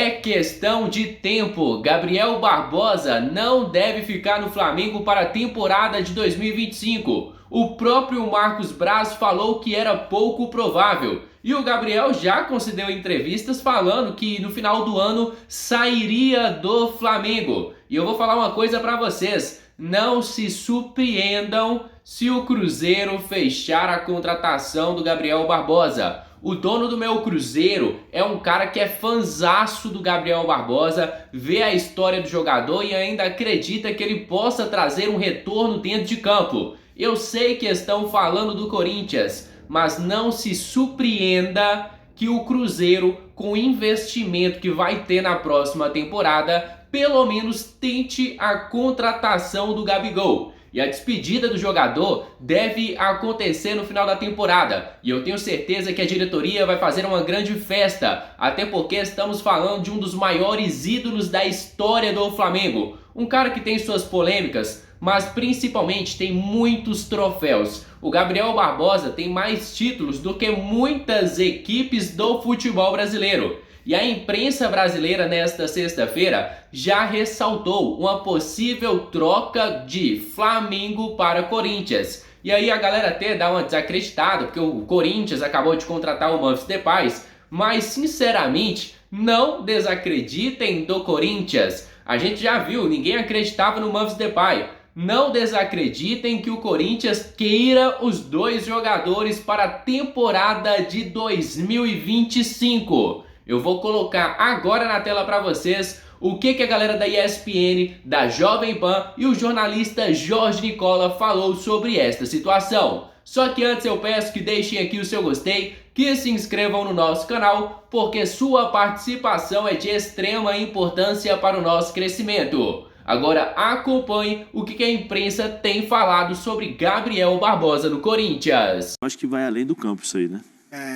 É questão de tempo. Gabriel Barbosa não deve ficar no Flamengo para a temporada de 2025. O próprio Marcos Braz falou que era pouco provável. E o Gabriel já concedeu entrevistas falando que no final do ano sairia do Flamengo. E eu vou falar uma coisa para vocês. Não se surpreendam se o Cruzeiro fechar a contratação do Gabriel Barbosa. O dono do meu Cruzeiro é um cara que é fanzaço do Gabriel Barbosa, vê a história do jogador e ainda acredita que ele possa trazer um retorno dentro de campo. Eu sei que estão falando do Corinthians, mas não se surpreenda que o Cruzeiro, com o investimento que vai ter na próxima temporada, pelo menos tente a contratação do Gabigol. E a despedida do jogador deve acontecer no final da temporada. E eu tenho certeza que a diretoria vai fazer uma grande festa. Até porque estamos falando de um dos maiores ídolos da história do Flamengo. Um cara que tem suas polêmicas, mas principalmente tem muitos troféus. O Gabriel Barbosa tem mais títulos do que muitas equipes do futebol brasileiro. E a imprensa brasileira nesta sexta-feira já ressaltou uma possível troca de Flamengo para Corinthians. E aí a galera até dá uma desacreditada, porque o Corinthians acabou de contratar o Memphis Depay, mas sinceramente não desacreditem do Corinthians. A gente já viu, ninguém acreditava no Memphis Depay. Não desacreditem que o Corinthians queira os dois jogadores para a temporada de 2025. Eu vou colocar agora na tela para vocês o que a galera da ESPN, da Jovem Pan e o jornalista Jorge Nicola falou sobre esta situação. Só que antes eu peço que deixem aqui o seu gostei, que se inscrevam no nosso canal, porque sua participação é de extrema importância para o nosso crescimento. Agora acompanhe o que a imprensa tem falado sobre Gabriel Barbosa no Corinthians. Acho que vai além do campo isso aí, né?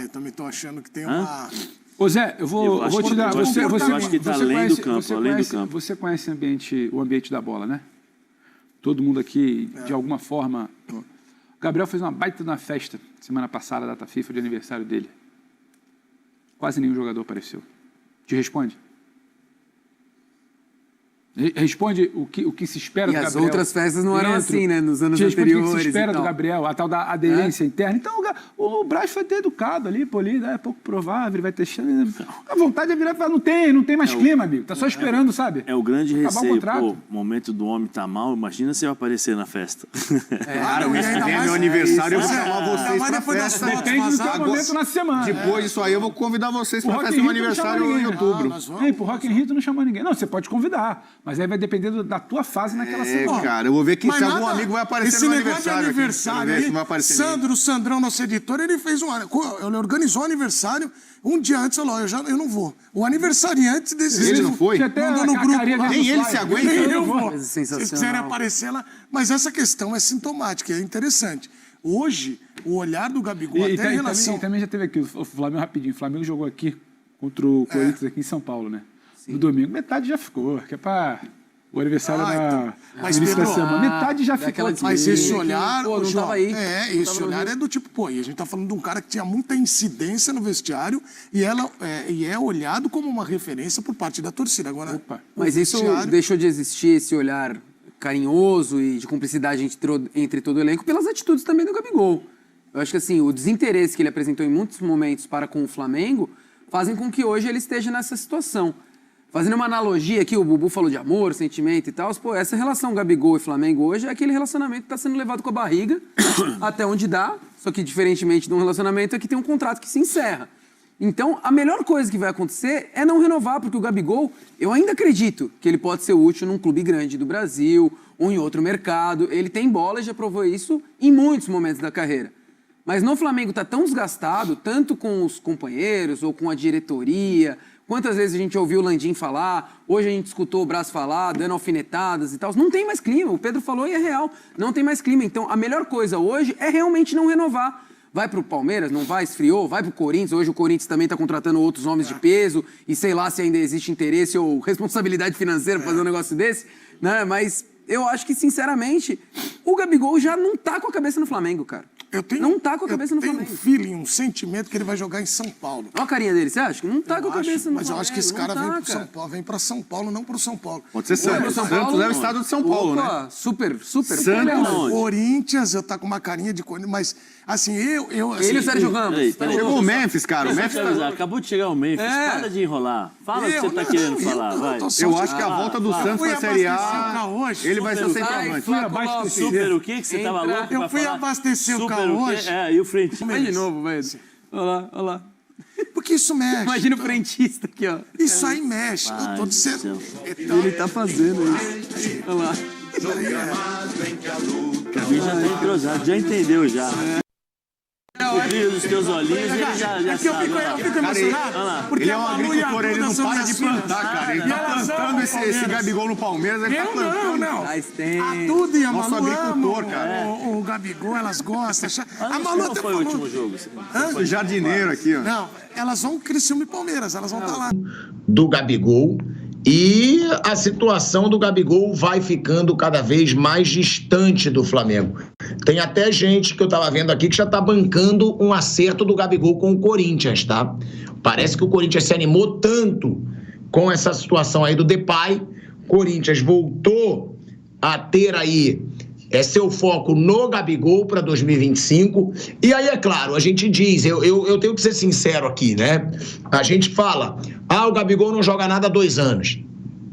Eu também tô achando que tem uma... Ô Zé, eu vou te dar... Eu acho que tá além do campo, além do campo. Você conhece o ambiente da bola, né? Todo mundo aqui, de alguma forma... O Gabriel fez uma baita na festa semana passada, data FIFA, de aniversário dele. Quase nenhum jogador apareceu. Te responde? Responde o que se espera do Gabriel. E as outras festas não eram assim, né? Nos anos anteriores. O que se espera do Gabriel, a tal da aderência interna. Então, o Braz foi ter educado ali, polido, é pouco provável, ele vai testando. A vontade é virar e falar, não tem mais clima, amigo. Tá só esperando, sabe? É o grande receio. Pô, o momento do homem tá mal, imagina se eu aparecer na festa. Cara, o mês que vem é meu aniversário, eu vou chamar vocês pra festa. Depende do teu momento na semana. Depois disso aí, eu vou convidar vocês pra festa do meu aniversário em outubro. Pro Rock in Rio tu não chamou ninguém. Não, você pode convidar. Mas aí vai depender da tua fase naquela semana. Cara, eu vou ver se algum amigo vai aparecer no aniversário. O Sandrão, nosso editor, ele fez ele organizou o aniversário. Um dia antes, falou, eu não vou. O aniversariante desse... Ele não foi? Mandou no grupo lá. Nem ele se aguenta. Nem eu vou. Se vocês quiserem aparecer lá. Mas essa questão é sintomática, é interessante. Hoje, o olhar do Gabigol até em relação... Também já teve aqui, o Flamengo, rapidinho, o Flamengo jogou aqui contra o Corinthians aqui em São Paulo, né? No domingo, metade já ficou, que é para o aniversário no início da semana. Metade já ficou. Mas esse olhar, pô, não tava aí. Esse olhar é do tipo, pô, e a gente tá falando de um cara que tinha muita incidência no vestiário e é olhado como uma referência por parte da torcida. Agora, mas isso deixou de existir, esse olhar carinhoso e de cumplicidade entre todo o elenco, pelas atitudes também do Gabigol. Eu acho que assim, o desinteresse que ele apresentou em muitos momentos para com o Flamengo fazem com que hoje ele esteja nessa situação. Fazendo uma analogia aqui, o Bubu falou de amor, sentimento e tal. Pô, essa relação Gabigol e Flamengo hoje é aquele relacionamento que está sendo levado com a barriga até onde dá. Só que, diferentemente de um relacionamento, é que tem um contrato que se encerra. Então, a melhor coisa que vai acontecer é não renovar, porque o Gabigol, eu ainda acredito que ele pode ser útil num clube grande do Brasil ou em outro mercado. Ele tem bola e já provou isso em muitos momentos da carreira. Mas no Flamengo está tão desgastado, tanto com os companheiros ou com a diretoria... Quantas vezes a gente ouviu o Landim falar, hoje a gente escutou o Braz falar, dando alfinetadas e tal. Não tem mais clima, o Pedro falou e é real, não tem mais clima. Então, a melhor coisa hoje é realmente não renovar. Vai pro Palmeiras, não vai, esfriou, vai pro Corinthians. Hoje o Corinthians também está contratando outros homens de peso e sei lá se ainda existe interesse ou responsabilidade financeira para fazer um negócio desse, né? Mas eu acho que, sinceramente, o Gabigol já não tá com a cabeça no Flamengo, cara. Não tá com a cabeça no Flamengo. Eu tenho um feeling, um sentimento que ele vai jogar em São Paulo. Olha a carinha dele, você acha? Que não tá com a cabeça no Flamengo. Mas eu acho que esse cara vem pra São Paulo, não pro São Paulo. Pode ser Santos. Santos é o estado de São Paulo, né? Super. Santos. Corinthians, eu tá com uma carinha de Corinthians, mas assim, assim, Ele e o Sérgio Ramos. Chegou o Memphis, cara. O Memphis Acabou de chegar o Memphis. Para de enrolar. Fala o que você tá querendo falar, vai. Eu acho que a volta do Santos na Série A, ele vai ser o centroavante. Super o que você tava louco pra Eu fui falar? abastecer o Super carro o quê? hoje. E o frente? Vai de novo, vai. Olha lá. Porque isso mexe. Imagina o frentista aqui, ó. Isso aí mexe. Eu tô dizendo. Ele tá fazendo isso. Olha lá. O já tá entrosado, já entendeu já. O brilho dos teus olhinhos, ele já sabe. Eu fico emocionado. Porque Ele é um agricultor, ele não para de plantar, cara. Ele tá plantando esse Gabigol no Palmeiras, ele tá plantando. Não. Faz tempo. A Duda e a Nosso Malu agricultor, amam cara. o Gabigol, elas gostam. A Malu Qual até foi o falou. último jogo? Esse jardineiro aqui, ó. Não, elas vão Criciúma e Palmeiras, elas vão estar lá. Do Gabigol, e a situação do Gabigol vai ficando cada vez mais distante do Flamengo. Tem até gente que eu tava vendo aqui que já tá bancando um acerto do Gabigol com o Corinthians, tá? Parece que o Corinthians se animou tanto com essa situação aí do Depay. Corinthians voltou a ter aí seu foco no Gabigol para 2025. E aí, é claro, a gente diz, eu tenho que ser sincero aqui, né? A gente fala, o Gabigol não joga nada há 2 anos.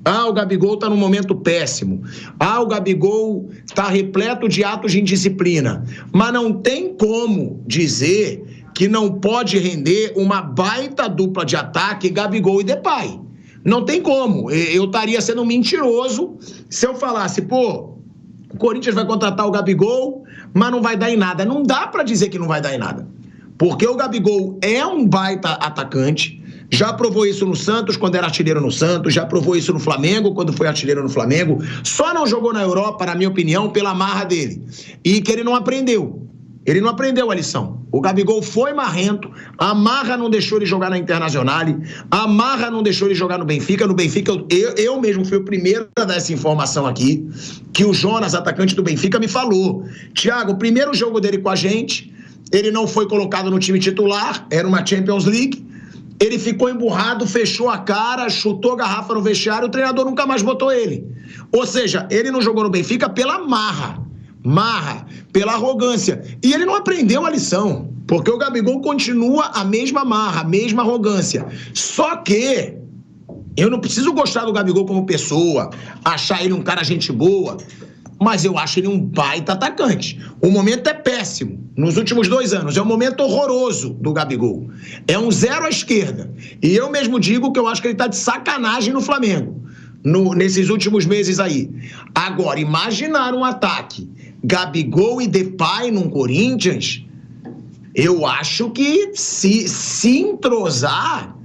O Gabigol tá num momento péssimo. O Gabigol tá repleto de atos de indisciplina. Mas não tem como dizer que não pode render uma baita dupla de ataque Gabigol e Depay. Não tem como. Eu estaria sendo mentiroso se eu falasse, o Corinthians vai contratar o Gabigol, mas não vai dar em nada. Não dá pra dizer que não vai dar em nada. Porque o Gabigol é um baita atacante, já provou isso no Santos quando era artilheiro no Santos, já provou isso no Flamengo quando foi artilheiro no Flamengo, só não jogou na Europa, na minha opinião, pela marra dele. E que ele não aprendeu. Ele não aprendeu a lição. O Gabigol foi marrento, a marra não deixou ele jogar na Internacional, a marra não deixou ele jogar no Benfica. No Benfica, eu mesmo fui o primeiro a dar essa informação aqui, que o Jonas, atacante do Benfica, me falou. Thiago, o primeiro jogo dele com a gente, ele não foi colocado no time titular, era uma Champions League, ele ficou emburrado, fechou a cara, chutou garrafa no vestiário, o treinador nunca mais botou ele. Ou seja, ele não jogou no Benfica pela marra, pela arrogância. E ele não aprendeu a lição, porque o Gabigol continua a mesma marra, a mesma arrogância. Só que eu não preciso gostar do Gabigol como pessoa, achar ele um cara gente boa, mas eu acho ele um baita atacante. O momento é péssimo. Nos últimos 2 anos, é um momento horroroso do Gabigol. É um 0 à esquerda. E eu mesmo digo que eu acho que ele tá de sacanagem no Flamengo, nesses últimos meses aí. Agora, imaginar um ataque Gabigol e Depay num Corinthians, eu acho que se entrosar,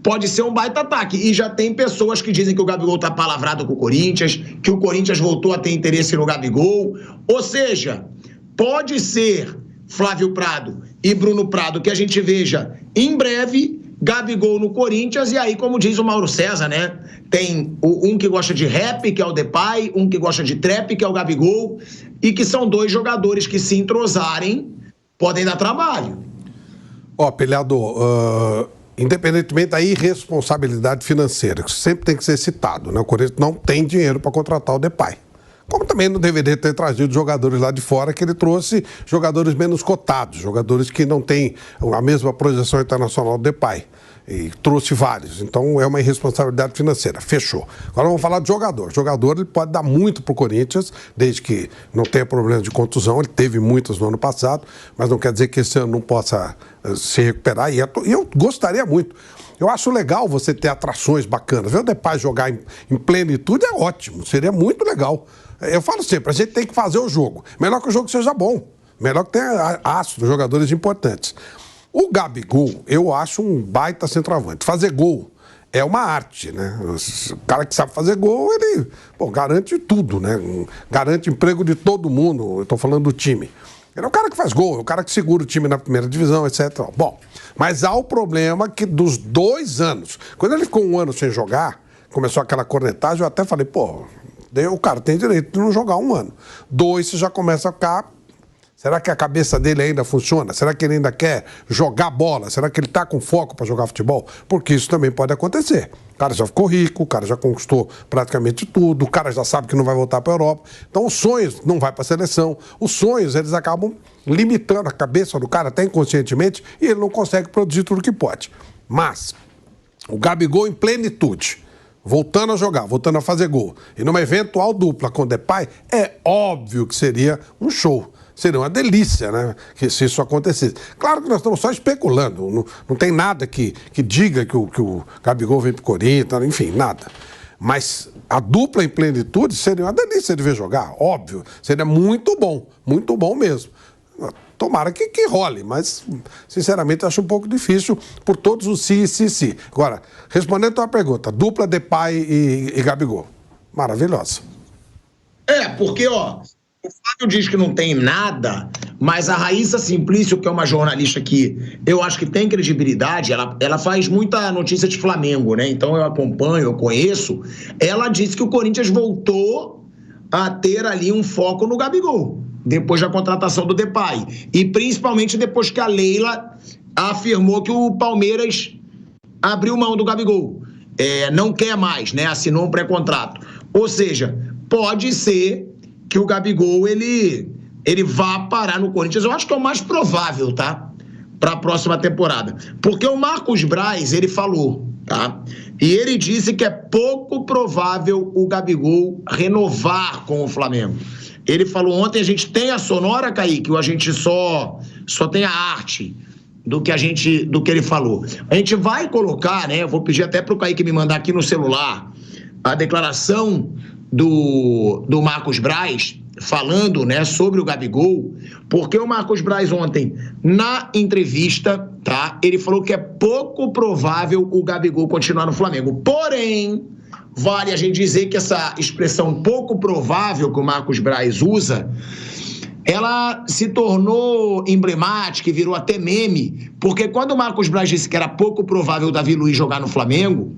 pode ser um baita ataque. E já tem pessoas que dizem que o Gabigol tá palavrado com o Corinthians, que o Corinthians voltou a ter interesse no Gabigol. Ou seja, pode ser Flávio Prado e Bruno Prado que a gente veja em breve Gabigol no Corinthians. E aí, como diz o Mauro César, né? Tem um que gosta de rap, que é o Depay, um que gosta de trap, que é o Gabigol, e que são 2 jogadores que, se entrosarem, podem dar trabalho. Pelhado, independentemente da irresponsabilidade financeira, que sempre tem que ser citado, né? O Corinthians não tem dinheiro para contratar o Depay. Como também não deveria ter trazido jogadores lá de fora, que ele trouxe jogadores menos cotados, jogadores que não têm a mesma projeção internacional do Depay. E trouxe vários. Então é uma irresponsabilidade financeira. Fechou. Agora vamos falar de jogador. O jogador ele pode dar muito pro Corinthians, desde que não tenha problema de contusão. Ele teve muitas no ano passado, mas não quer dizer que esse ano não possa se recuperar. E eu gostaria muito. Eu acho legal você ter atrações bacanas. Ver o Depay jogar em plenitude é ótimo. Seria muito legal. Eu falo sempre, a gente tem que fazer o jogo. Melhor que o jogo seja bom. Melhor que tenha astros, jogadores importantes. O Gabigol, eu acho um baita centroavante. Fazer gol é uma arte, né? O cara que sabe fazer gol, ele garante tudo, né? Garante emprego de todo mundo. Eu estou falando do time. Ele é o cara que faz gol, é o cara que segura o time na primeira divisão, etc. Bom, mas há o problema que dos 2 anos, quando ele ficou 1 ano sem jogar, começou aquela cornetagem, eu até falei, o cara tem direito de não jogar 1 ano. 2, você já começa a ficar Será que a cabeça dele ainda funciona? Será que ele ainda quer jogar bola? Será que ele está com foco para jogar futebol? Porque isso também pode acontecer. O cara já ficou rico, o cara já conquistou praticamente tudo, o cara já sabe que não vai voltar para a Europa. Então os sonhos não vai para a seleção. Os sonhos, eles acabam limitando a cabeça do cara até inconscientemente e ele não consegue produzir tudo que pode. Mas o Gabigol em plenitude, voltando a jogar, voltando a fazer gol, e numa eventual dupla com o Depay, é óbvio que seria um show. Seria uma delícia, né? Que se isso acontecesse. Claro que nós estamos só especulando. Não tem nada que diga que o Gabigol vem pro Corinthians, enfim, nada. Mas a dupla em plenitude seria uma delícia de ver jogar, óbvio. Seria muito bom mesmo. Tomara que role, mas, sinceramente, acho um pouco difícil por todos os si. Agora, respondendo a tua pergunta, dupla Depay e Gabigol. Maravilhosa. Porque, ó, o Fábio diz que não tem nada, mas a Raíssa Simplício, que é uma jornalista que eu acho que tem credibilidade, ela faz muita notícia de Flamengo, né? Então eu acompanho, eu conheço. Ela disse que o Corinthians voltou a ter ali um foco no Gabigol, depois da contratação do Depay. E principalmente depois que a Leila afirmou que o Palmeiras abriu mão do Gabigol. Não quer mais, né? Assinou um pré-contrato. Ou seja, pode ser que o Gabigol, ele vá parar no Corinthians. Eu acho que é o mais provável, tá? Para a próxima temporada. Porque o Marcos Braz, ele falou, tá? E ele disse que é pouco provável o Gabigol renovar com o Flamengo. Ele falou ontem, a gente tem a sonora, Kaique, ou a gente só tem a arte do que ele falou. A gente vai colocar, né? Eu vou pedir até pro Kaique me mandar aqui no celular a declaração do Marcos Braz falando, né, sobre o Gabigol, porque o Marcos Braz ontem, na entrevista, tá, ele falou que é pouco provável o Gabigol continuar no Flamengo. Porém, vale a gente dizer que essa expressão pouco provável que o Marcos Braz usa, ela se tornou emblemática e virou até meme, porque quando o Marcos Braz disse que era pouco provável o Davi Luiz jogar no Flamengo,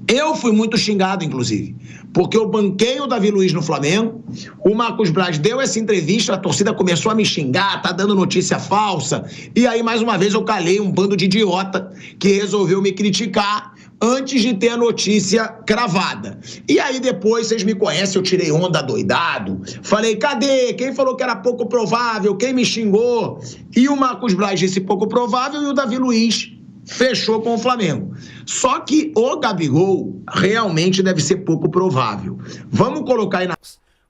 eu fui muito xingado, inclusive, porque eu banquei o Davi Luiz no Flamengo, o Marcos Braz deu essa entrevista, a torcida começou a me xingar, tá dando notícia falsa, e aí, mais uma vez, eu calei um bando de idiota que resolveu me criticar antes de ter a notícia cravada. E aí, depois, vocês me conhecem, eu tirei onda doidado, falei, cadê? Quem falou que era pouco provável? Quem me xingou? E o Marcos Braz disse pouco provável e o Davi Luiz fechou com o Flamengo. Só que o Gabigol realmente deve ser pouco provável. Vamos colocar aí na...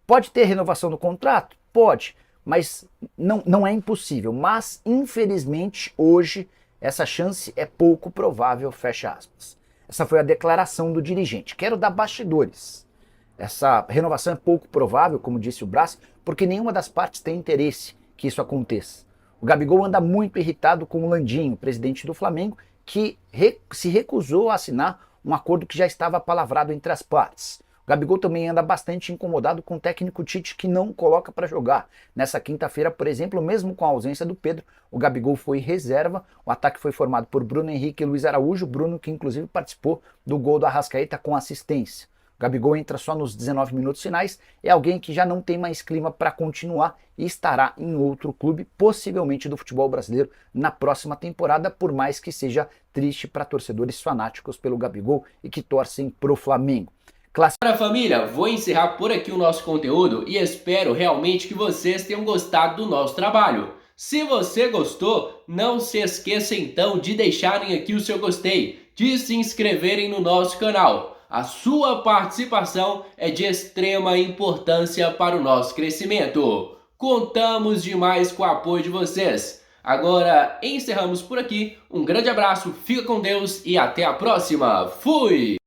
Pode ter renovação do contrato? Pode, mas não é impossível. Mas, infelizmente, hoje, essa chance é pouco provável, fecha aspas. Essa foi a declaração do dirigente. Quero dar bastidores. Essa renovação é pouco provável, como disse o Braz, porque nenhuma das partes tem interesse que isso aconteça. O Gabigol anda muito irritado com o Landinho, presidente do Flamengo, que se recusou a assinar um acordo que já estava palavrado entre as partes. O Gabigol também anda bastante incomodado com o técnico Tite, que não coloca para jogar. Nessa quinta-feira, por exemplo, mesmo com a ausência do Pedro, o Gabigol foi reserva. O ataque foi formado por Bruno Henrique e Luiz Araújo, Bruno que inclusive participou do gol do Arrascaeta com assistência. O Gabigol entra só nos 19 minutos finais, é alguém que já não tem mais clima para continuar e estará em outro clube, possivelmente do futebol brasileiro, na próxima temporada, por mais que seja triste para torcedores fanáticos pelo Gabigol e que torcem pro Flamengo. Para família, vou encerrar por aqui o nosso conteúdo e espero realmente que vocês tenham gostado do nosso trabalho. Se você gostou, não se esqueça então de deixarem aqui o seu gostei, de se inscreverem no nosso canal. A sua participação é de extrema importância para o nosso crescimento. Contamos demais com o apoio de vocês. Agora encerramos por aqui. Um grande abraço, fica com Deus e até a próxima. Fui!